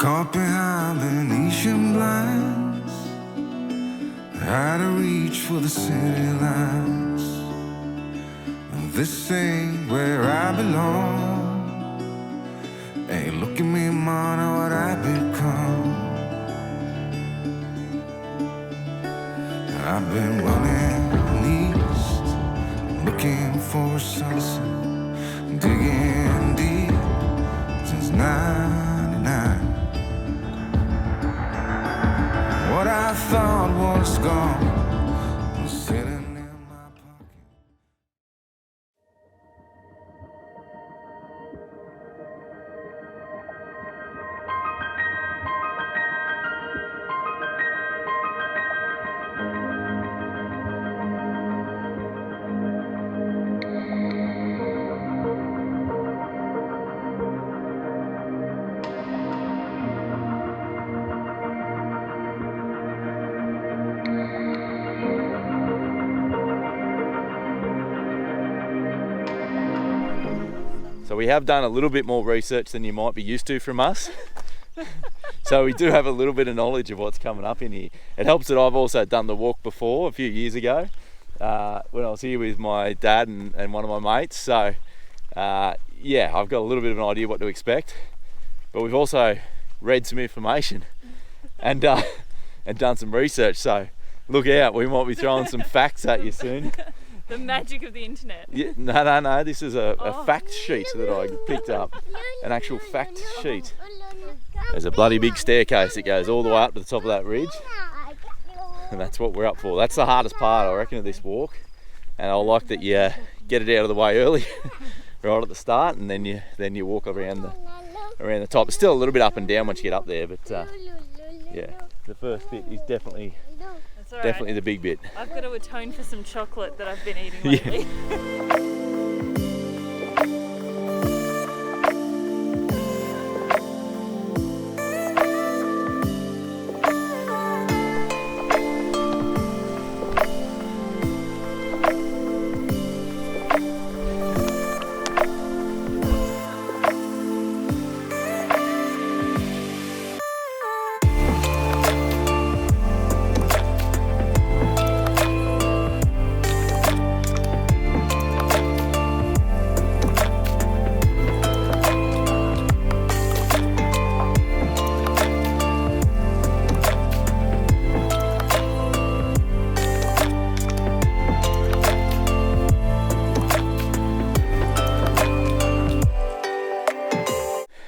Caught behind Venetian blinds, out of reach for the city lights. This ain't where I belong. Hey, look at me, man, what I've become. I've been running east, looking for a sunset, digging deep since '99. What I thought was gone was sitting in my pocket. So we have done a little bit more research than you might be used to from us. So we do have a little bit of knowledge of what's coming up in here. It helps that I've also done the walk before a few years ago when I was here with my dad and one of my mates. So yeah, I've got a little bit of an idea what to expect. But we've also read some information and done some research. So look out, we might be throwing some facts at you soon. The magic of the internet. Yeah, no, this is a fact sheet that I picked up. An actual fact sheet. There's a bloody big staircase that goes all the way up to the top of that ridge. And that's what we're up for. That's the hardest part, I reckon, of this walk. And I like that you get it out of the way early, right at the start, and then you walk around the top. It's still a little bit up and down once you get up there, but yeah, the first bit is definitely the big bit. I've got to atone for some chocolate that I've been eating lately. Yeah.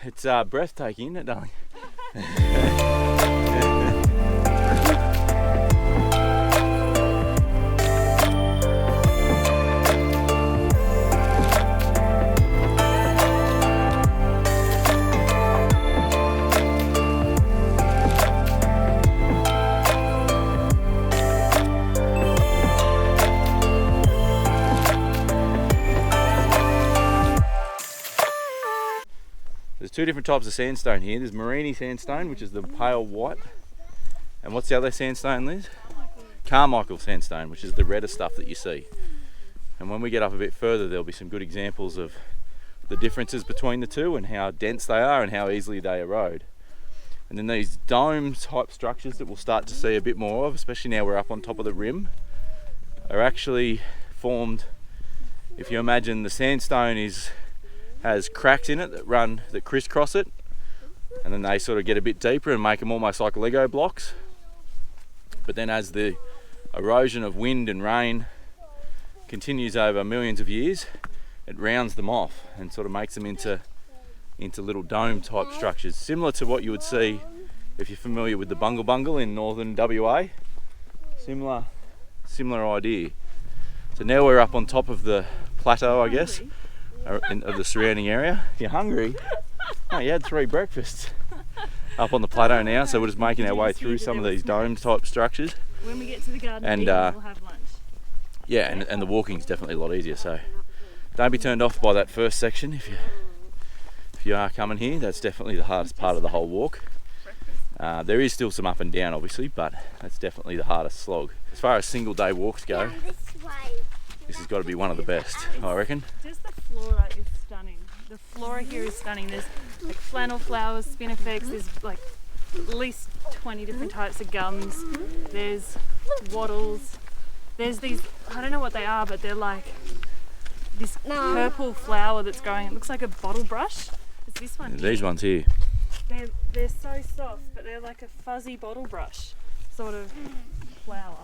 It's breathtaking, isn't it, darling? There's two different types of sandstone here. There's Morini sandstone, which is the pale white. And what's the other sandstone, Liz? Carmichael sandstone, which is the redder stuff that you see. And when we get up a bit further, there'll be some good examples of the differences between the two and how dense they are and how easily they erode. And then these dome type structures that we'll start to see a bit more of, especially now we're up on top of the rim, are actually formed. If you imagine the sandstone has cracks in it that crisscross it, and then they sort of get a bit deeper and make them almost like Lego blocks. But then as the erosion of wind and rain continues over millions of years, it rounds them off and sort of makes them into little dome type structures, similar to what you would see if you're familiar with the bungle bungle in northern WA. Similar idea. So now we're up on top of the plateau, I guess, of the surrounding area. You're hungry? Oh, you had 3 breakfasts. Up on the plateau now, so we're just making our way through some of these dome type structures. When we get to the garden, we'll have lunch. Yeah, and the walking's definitely a lot easier, so don't be turned off by that first section if you are coming here. That's definitely the hardest part of the whole walk. There is still some up and down obviously, but that's definitely the hardest slog. As far as single day walks go, this has got to be one of the best, I reckon. Just the flora is stunning. The flora here is stunning. There's like flannel flowers, spinifex, there's like at least 20 different types of gums. There's wattles. There's these, I don't know what they are, but they're like this purple flower that's growing. It looks like a bottle brush. It's this one here. These ones here. They're so soft, but they're like a fuzzy bottle brush sort of flower.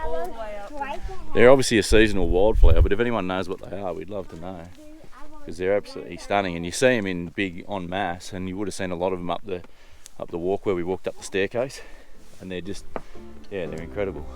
All the way up. They're obviously a seasonal wildflower, but if anyone knows what they are, we'd love to know. Because they're absolutely stunning, and you see them in big en masse, and you would have seen a lot of them up the walk where we walked up the staircase, and they're just, yeah, they're incredible.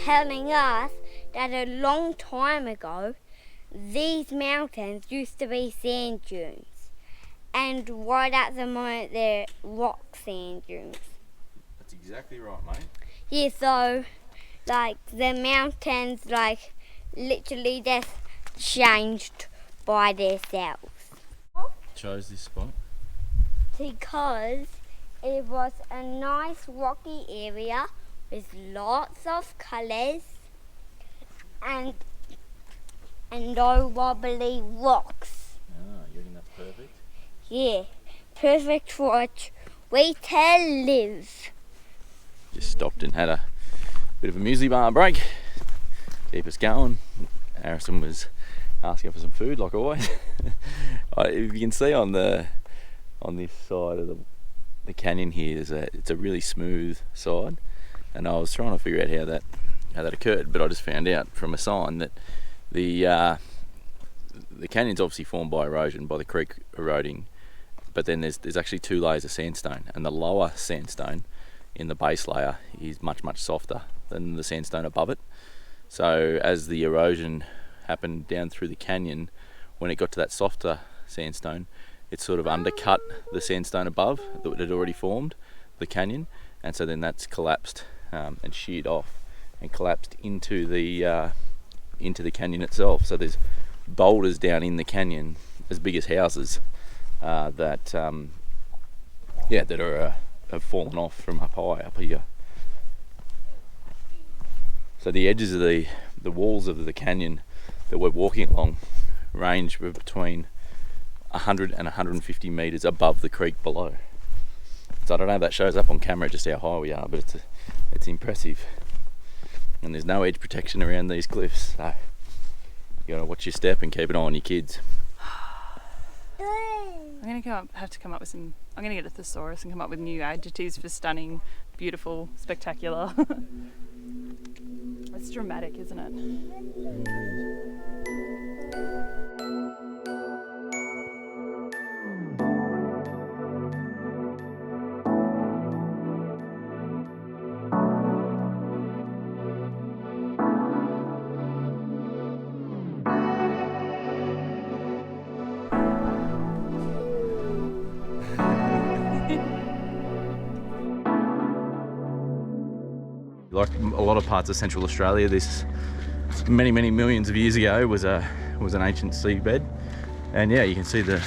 Telling us that a long time ago these mountains used to be sand dunes, and right at the moment they're rock sand dunes. That's exactly right, mate. Yeah, so like the mountains like literally just changed by themselves. Chose this spot? Because it was a nice rocky area with lots of colours and no wobbly rocks. Ah, you reckon that's perfect? Yeah, perfect for way to live. Just stopped and had a bit of a muesli bar break. Keep us going. Harrison was asking for some food, like always. If you can see on this side of the canyon here, it's a really smooth side. And I was trying to figure out how that occurred, but I just found out from a sign that the canyon's obviously formed by erosion, by the creek eroding, but then there's actually two layers of sandstone, and the lower sandstone in the base layer is much softer than the sandstone above it. So as the erosion happened down through the canyon, when it got to that softer sandstone, it sort of undercut the sandstone above that had already formed the canyon, and so then that's collapsed and sheared off and collapsed into the canyon itself. So there's boulders down in the canyon as big as houses that have fallen off from up high up here. So the edges of the walls of the canyon that we're walking along range between 100 and 150 metres above the creek below. So I don't know if that shows up on camera just how high we are, but it's impressive. And there's no edge protection around these cliffs, so you gotta watch your step and keep an eye on your kids. I'm gonna I'm gonna get a thesaurus and come up with new adjectives for stunning, beautiful, spectacular. It's dramatic, isn't it? Like a lot of parts of Central Australia, this many millions of years ago was an ancient seabed, and yeah, you can see the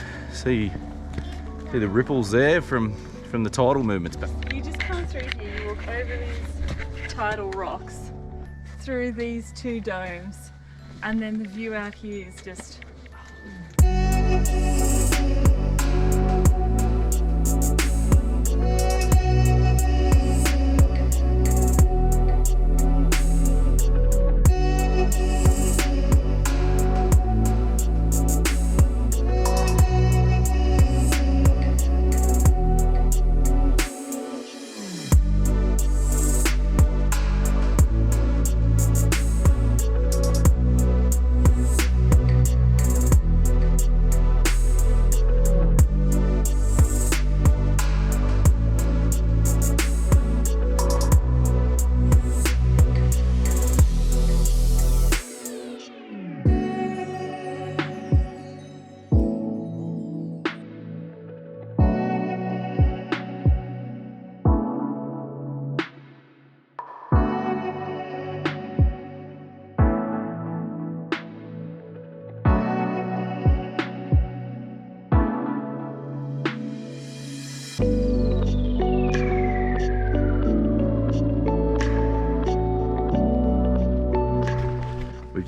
ripples there from the tidal movements. You just come through here, you walk over these tidal rocks, through these two domes, and then the view out here is just...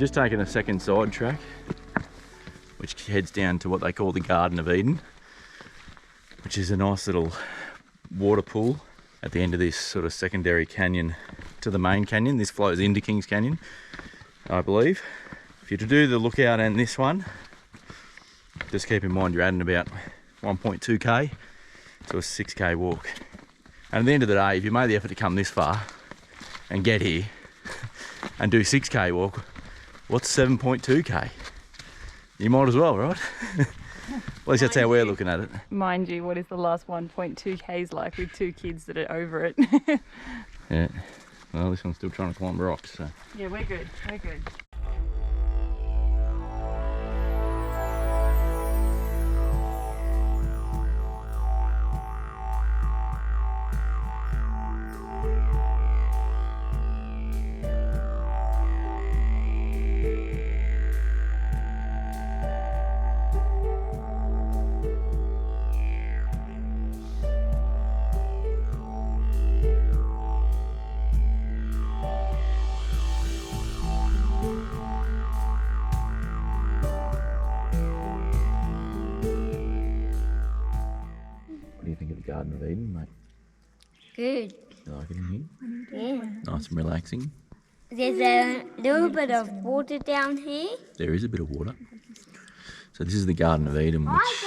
just taken a second side track, which heads down to what they call the Garden of Eden, which is a nice little water pool at the end of this sort of secondary canyon to the main canyon. This flows into Kings Canyon, I believe. If you're to do the lookout and this one, just keep in mind you're adding about 1.2k to a 6k walk. And at the end of the day, if you made the effort to come this far and get here and do 6k walk, what's 7.2k? You might as well, right? At least that's how we're looking at it. Mind you, what is the last 1.2 k's like with 2 kids that are over it? Yeah. Well, this one's still trying to climb rocks, so. Yeah, we're good. We're good. What do you think of the Garden of Eden, mate? Good. You like it in here? Yeah. Nice and relaxing. There's a little bit of water down here. There is a bit of water. So this is the Garden of Eden, which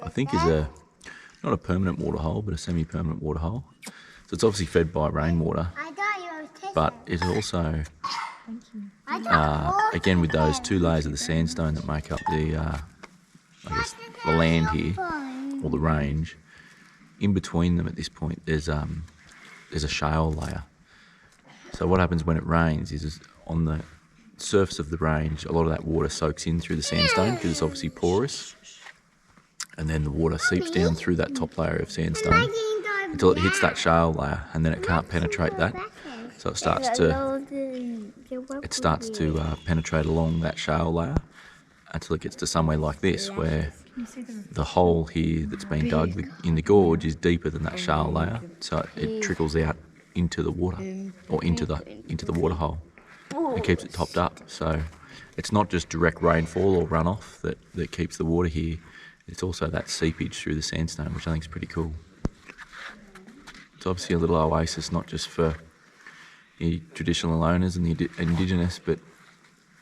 I think is not a permanent water hole, but a semi-permanent water hole. So it's obviously fed by rainwater, but it's also, again, with those 2 layers of the sandstone that make up the, I guess, the land here, or the range. In between them at this point, there's a shale layer. So what happens when it rains is on the surface of the range, a lot of that water soaks in through the sandstone because it's obviously porous, and then the water seeps down through that top layer of sandstone until it hits that shale layer, and then it can't penetrate that. So it starts to penetrate along that shale layer until it gets to somewhere like this, where the hole here that's been dug in the gorge is deeper than that shale layer, so it trickles out into the water, or into the water hole, and keeps it topped up. So it's not just direct rainfall or runoff that keeps the water here, it's also that seepage through the sandstone, which I think is pretty cool. It's obviously a little oasis, not just for the traditional owners and the indigenous, but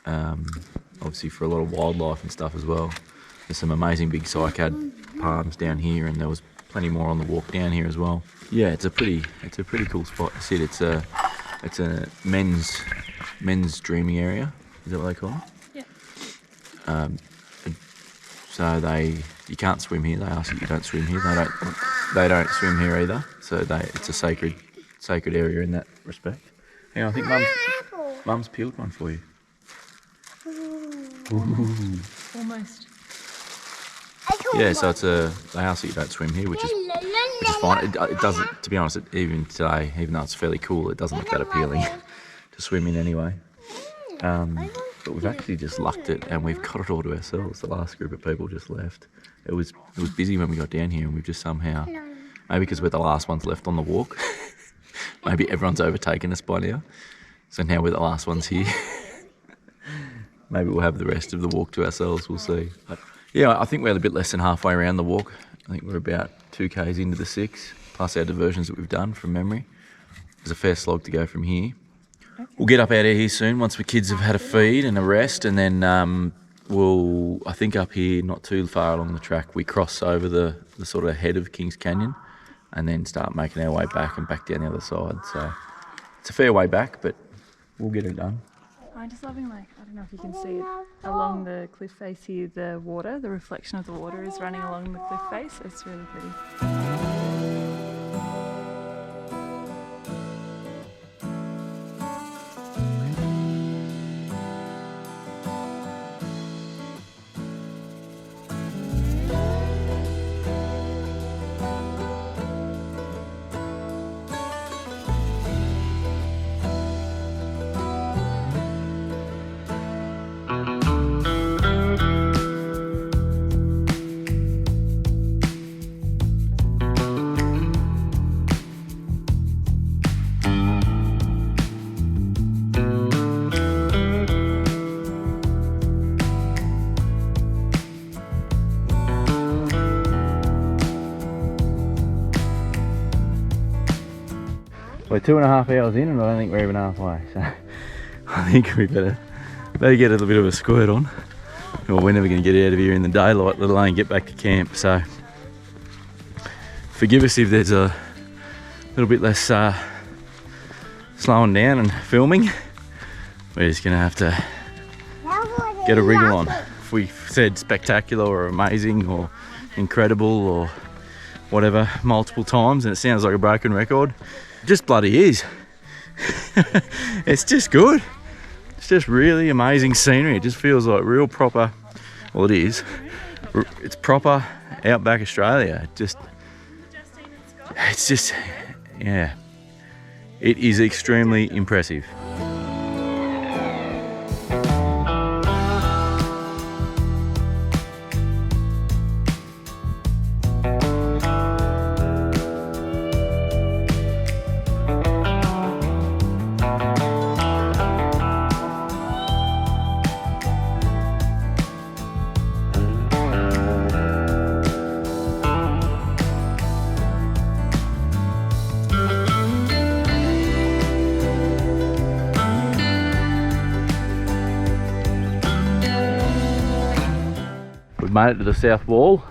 obviously for a lot of wildlife and stuff as well. There's some amazing big cycad palms down here, and there was plenty more on the walk down here as well. Yeah, it's a pretty cool spot to sit. It's a men's dreaming area. Is that what they call it? Yeah. So you can't swim here. They ask you don't swim here. They don't swim here either. So it's a sacred area in that respect. Hang on, I think Mum's peeled one for you. Ooh. Almost. Yeah, so they ask that you don't swim here, which is fine. It doesn't, to be honest, even today, even though it's fairly cool, it doesn't look that appealing to swim in anyway. But we've actually just lucked it, and we've got it all to ourselves. The last group of people just left. It was busy when we got down here, and we've just somehow, maybe because we're the last ones left on the walk, maybe everyone's overtaken us by now. So now we're the last ones here. Maybe we'll have the rest of the walk to ourselves, we'll see. But yeah, I think we're a bit less than halfway around the walk. I think we're about 2k's into the 6, plus our diversions that we've done from memory. There's a fair slog to go from here. We'll get up out of here soon once the kids have had a feed and a rest, and then we'll, I think up here, not too far along the track, we cross over the sort of head of Kings Canyon and then start making our way back and back down the other side. So it's a fair way back, but we'll get it done. I'm just loving, I don't know if you can see it, along the cliff face here, the reflection of the water is running along the cliff face. It's really pretty. We're 2.5 hours in and I don't think we're even halfway, so I think we better get a little bit of a squirt on, or we're never going to get out of here in the daylight, let alone get back to camp. So forgive us if there's a little bit less slowing down and filming. We're just going to have to get a wriggle on. If we said spectacular or amazing or incredible or whatever multiple times and it sounds like a broken record, it just bloody is. It's just good. It's just really amazing scenery. It just feels like real proper, well it is, it's proper outback Australia. It's just, yeah, it is extremely impressive. We've made it to the south wall.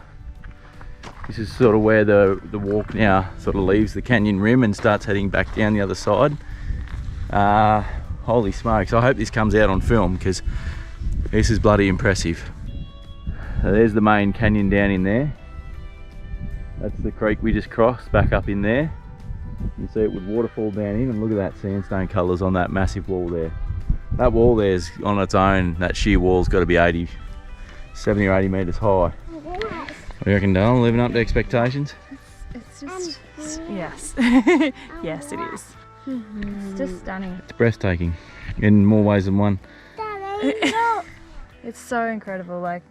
This is sort of where the walk now sort of leaves the canyon rim and starts heading back down the other side. Holy smokes, I hope this comes out on film because this is bloody impressive. So there's the main canyon down in there. That's the creek we just crossed back up in there. You see it would waterfall down in, and look at that sandstone colours on that massive wall there. That wall there's on its own, that sheer wall's got to be 70 or 80 metres high. What do you reckon, Darl? Living up to expectations? It's just, yes. Yes, it is. It's just stunning. It's breathtaking in more ways than one. It's so incredible, like,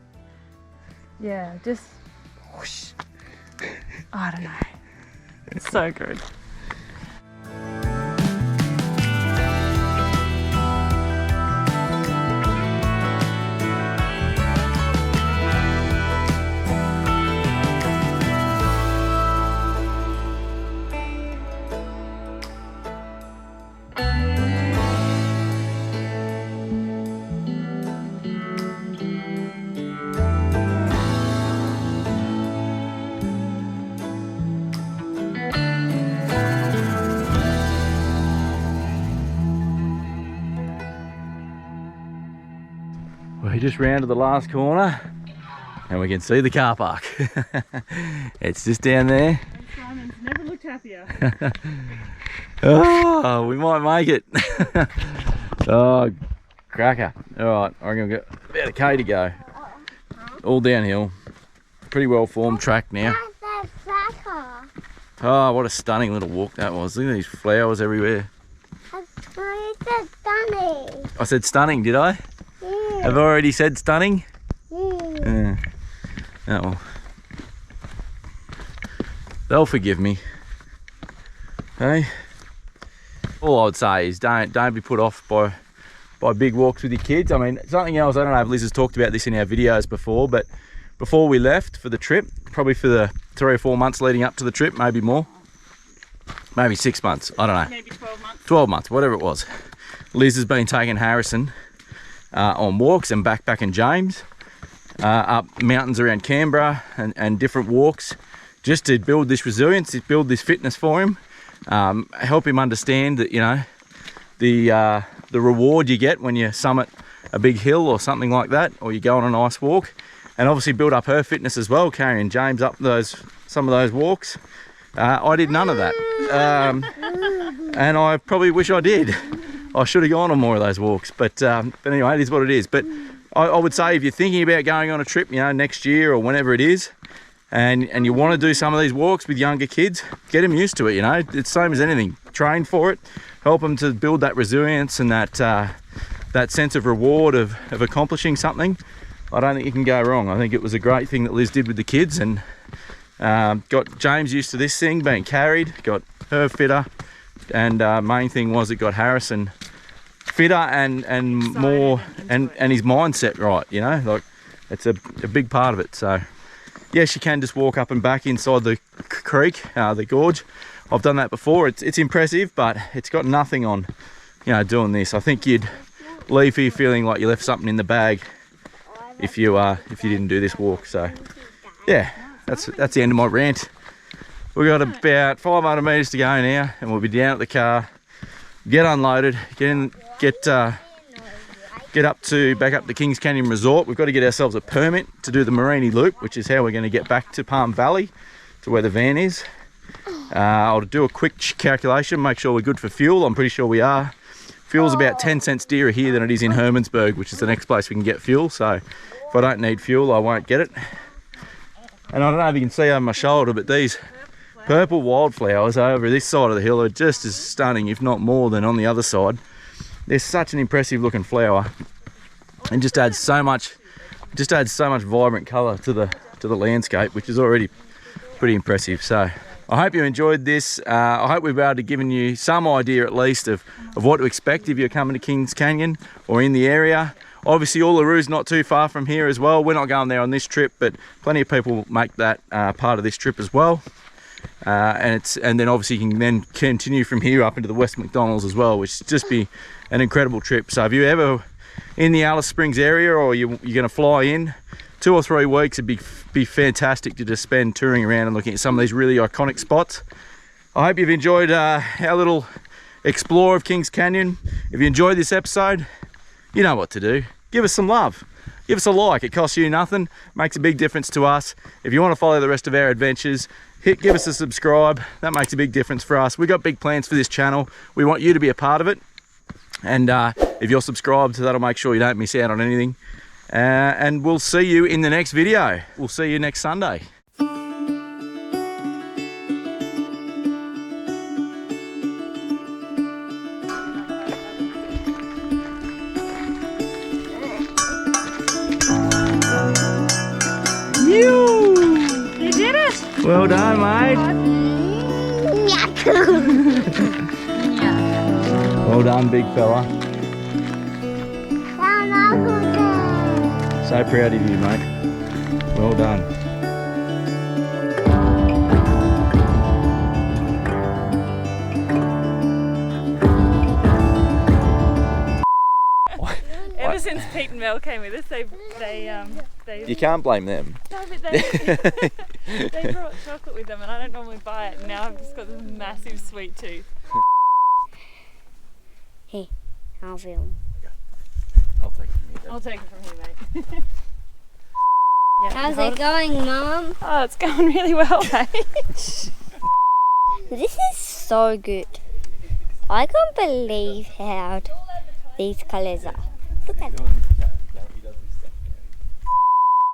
yeah, just whoosh. I don't know. It's so good. We just rounded the last corner and we can see the car park. It's just down there. Simon's never looked happier. Oh, we might make it. Oh, cracker. Alright, I'm going to get about a K to go. All downhill. Pretty well formed track now. Oh, what a stunning little walk that was. Look at these flowers everywhere. I said stunning, did I? Yeah. Have I already said stunning? Yeah. Oh well. They'll forgive me. Hey? All I would say is don't be put off by big walks with your kids. I mean, something else, I don't know if Liz has talked about this in our videos before, but before we left for the trip, probably for the 3 or 4 months leading up to the trip, maybe more, maybe 6 months, I don't know. Maybe 12 months. 12 months, whatever it was. Liz has been taking Harrison on walks and backpacking James up mountains around Canberra and different walks, just to build this resilience, build this fitness for him, help him understand that, you know, the reward you get when you summit a big hill or something like that, or you go on a nice walk, and obviously build up her fitness as well, carrying James up some of those walks. I did none of that, and I probably wish I did. I should have gone on more of those walks, but anyway, it is what it is. But I would say if you're thinking about going on a trip, you know, next year or whenever it is, and you want to do some of these walks with younger kids, get them used to it. You know, it's the same as anything. Train for it, help them to build that resilience and that sense of reward of accomplishing something. I don't think you can go wrong. I think it was a great thing that Liz did with the kids, and got James used to this thing being carried, got her fitter, and main thing was it got Harrison fitter and more and his mindset right. You know, like it's a big part of it. So yes, you can just walk up and back inside the creek, the gorge. I've done that before. It's impressive, but it's got nothing on, you know, doing this. I think you'd leave here feeling like you left something in the bag if you didn't do this walk. So yeah, that's the end of my rant. We've got about 500 metres to go now, and we'll be down at the car, get unloaded, get up to Kings Canyon Resort. We've got to get ourselves a permit to do the Morini Loop, which is how we're going to get back to Palm Valley, to where the van is. I'll do a quick calculation, make sure we're good for fuel. I'm pretty sure we are. Fuel's about 10 cents dearer here than it is in Hermansburg, which is the next place we can get fuel. So if I don't need fuel, I won't get it. And I don't know if you can see over my shoulder, but these purple wildflowers over this side of the hill are just as stunning, if not more, than on the other side. They're such an impressive looking flower, and just adds so much vibrant colour to the landscape, which is already pretty impressive. So I hope you enjoyed this. I hope we've been able to give you some idea at least of what to expect if you're coming to Kings Canyon or in the area. Obviously Ullaru's not too far from here as well. We're not going there on this trip, but plenty of people make that part of this trip as well. And then obviously you can then continue from here up into the West McDonald's as well, which would just be an incredible trip. So if you're ever in the Alice Springs area, or you're going to fly in, 2 or 3 weeks would be fantastic to just spend touring around and looking at some of these really iconic spots. I hope you've enjoyed our little explore of Kings Canyon. If you enjoyed this episode, you know what to do. Give us some love. Give us a like. It costs you nothing. Makes a big difference to us. If you want to follow the rest of our adventures, give us a subscribe. That makes a big difference for us. We've got big plans for this channel. We want you to be a part of it. And if you're subscribed, that'll make sure you don't miss out on anything. And we'll see you in the next video. We'll see you next Sunday. You did it! Well done, mate. Well done, big fella. So proud of you, mate. Well done. Ever since Pete and Mel came with us, they You can't blame them. no, but they brought chocolate with them, and I don't normally buy it. And now I've just got this massive sweet tooth. Hey, I'll film. I'll take it from you. I'll take it from you, mate. Yeah, How's it going, Mum? Oh, it's going really well, mate. This is so good. I can't believe how these colours are. Look at them.